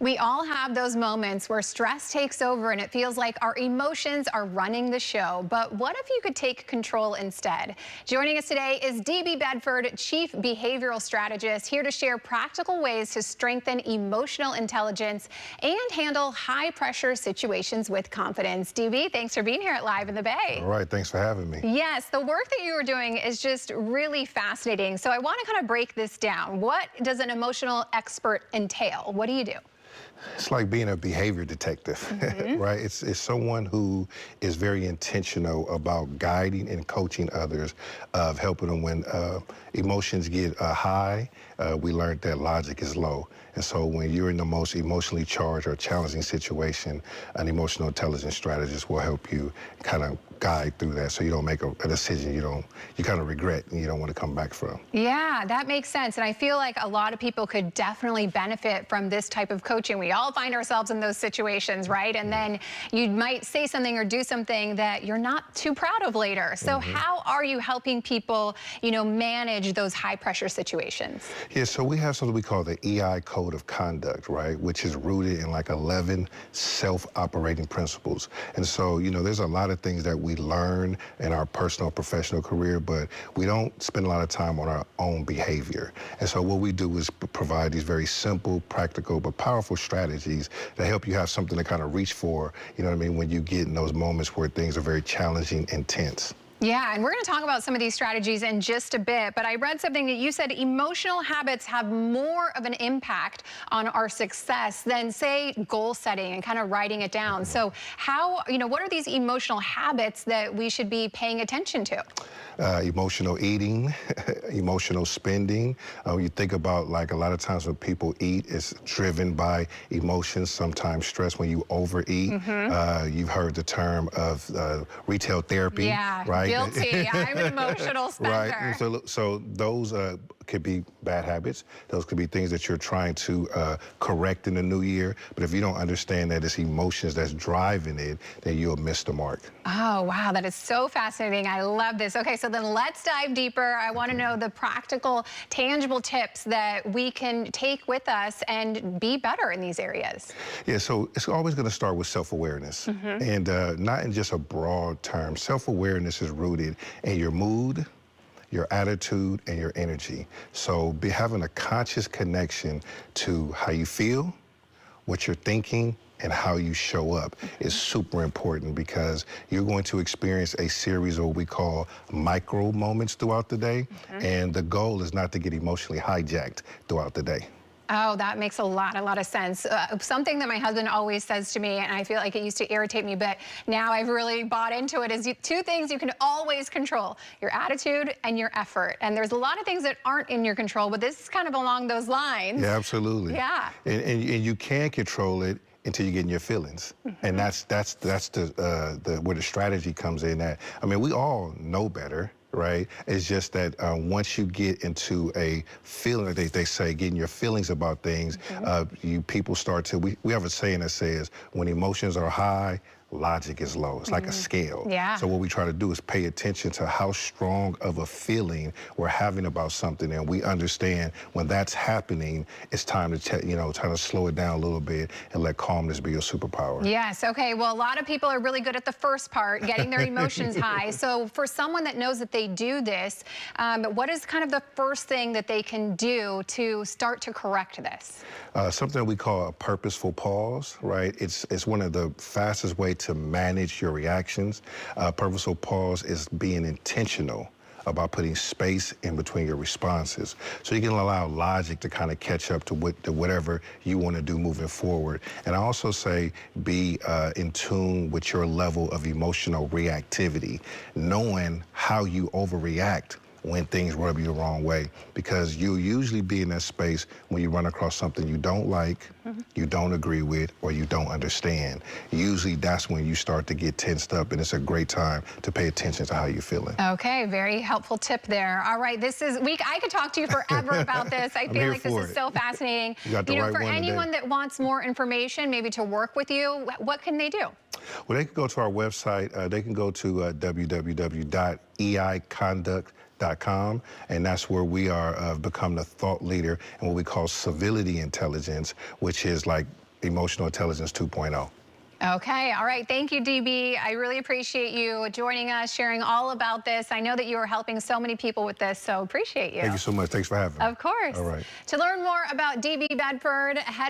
We all have those moments where stress takes over and it feels like our emotions are running the show. But what if you could take control instead? Joining us today is DB Bedford, Chief Behavioral Strategist, here to share practical ways to strengthen emotional intelligence and handle high-pressure situations with confidence. DB, thanks for being here at Live in the Bay. All right, thanks for having me. Yes, the work that you are doing is just really fascinating. So I want to kind of break this down. What does an emotional expert entail? What do you do? It's like being a behavior detective, right? It's someone who is very intentional about guiding and coaching others, of helping them when emotions get high. We learned that logic is low. And so when you're in the most emotionally charged or challenging situation, an emotional intelligence strategist will help you kind of guide through that so you don't make a decision you kind of regret and you don't want to come back from. Yeah, that makes sense. And I feel like a lot of people could definitely benefit from this type of coaching. We all find ourselves in those situations, right? And then you might say something or do something that you're not too proud of later. So how are you helping people, manage those high pressure situations? Yeah, so we have something we call the EI Code of Conduct, right? Which is rooted in like 11 self-operating principles. And so, there's a lot of things that we learn in our personal, professional career, but we don't spend a lot of time on our own behavior. And so what we do is provide these very simple, practical, but powerful strategies that help you have something to kind of reach for, when you get in those moments where things are very challenging and tense. Yeah, and we're going to talk about some of these strategies in just a bit, but I read something that you said emotional habits have more of an impact on our success than, say, goal setting and kind of writing it down. So how, what are these emotional habits that we should be paying attention to? Emotional eating, emotional spending. You think about, like, a lot of times when people eat, it's driven by emotions, sometimes stress. When you overeat, you've heard the term of retail therapy, right? Guilty. I'm an emotional spender. Right. And so those could be bad habits. Those could be things that you're trying to correct in the new year. But if you don't understand that it's emotions that's driving it, then you'll miss the mark. Oh, wow. That is so fascinating. I love this. Okay, so then let's dive deeper. I want to know the practical, tangible tips that we can take with us and be better in these areas. Yeah, so it's always going to start with self-awareness, and not in just a broad term. Self-awareness is rooted in your mood, your attitude, and your energy. So having a conscious connection to how you feel, what you're thinking, and how you show up is super important, because you're going to experience a series of what we call micro moments throughout the day, and the goal is not to get emotionally hijacked throughout the day. Oh, that makes a lot of sense. Something that my husband always says to me, and I feel like it used to irritate me, but now I've really bought into it, is two things you can always control: your attitude and your effort. And there's a lot of things that aren't in your control, but this is kind of along those lines. Yeah, absolutely. Yeah. And you can control it until you get in your feelings. And that's the where the strategy comes in. That, we all know better, right? It's just that once you get into a feeling, they say, getting your feelings about things, people start to, we have a saying that says, when emotions are high, logic is low. It's like a scale. Yeah. So what we try to do is pay attention to how strong of a feeling we're having about something, and we understand when that's happening, it's time to try to slow it down a little bit and let calmness be your superpower. Yes. Okay. Well, a lot of people are really good at the first part, getting their emotions high. So for someone that knows that they do this, what is kind of the first thing that they can do to start to correct this? Something we call a purposeful pause, right? It's one of the fastest ways to manage your reactions. Purposeful pause is being intentional about putting space in between your responses, so you can allow logic to kind of catch up to whatever you want to do moving forward. And I also say be in tune with your level of emotional reactivity, knowing how you overreact when things rub you the wrong way, because you'll usually be in that space when you run across something you don't like, you don't agree with, or you don't understand. Usually that's when you start to get tensed up, and it's a great time to pay attention to how you're feeling. Okay, very helpful tip there. All right, I could talk to you forever about this. I feel like this is so fascinating. For anyone that wants more information, maybe to work with you, what can they do? Well, they can go to our website. They can go to www.ei365.com, and that's where we are become the thought leader in what we call civility intelligence, which is like Emotional Intelligence 2.0. Okay, all right. Thank you, DB. I really appreciate you joining us, sharing all about this. I know that you are helping so many people with this, so appreciate you. Thank you so much. Thanks for having me. Of course. All right. To learn more about DB Bedford, head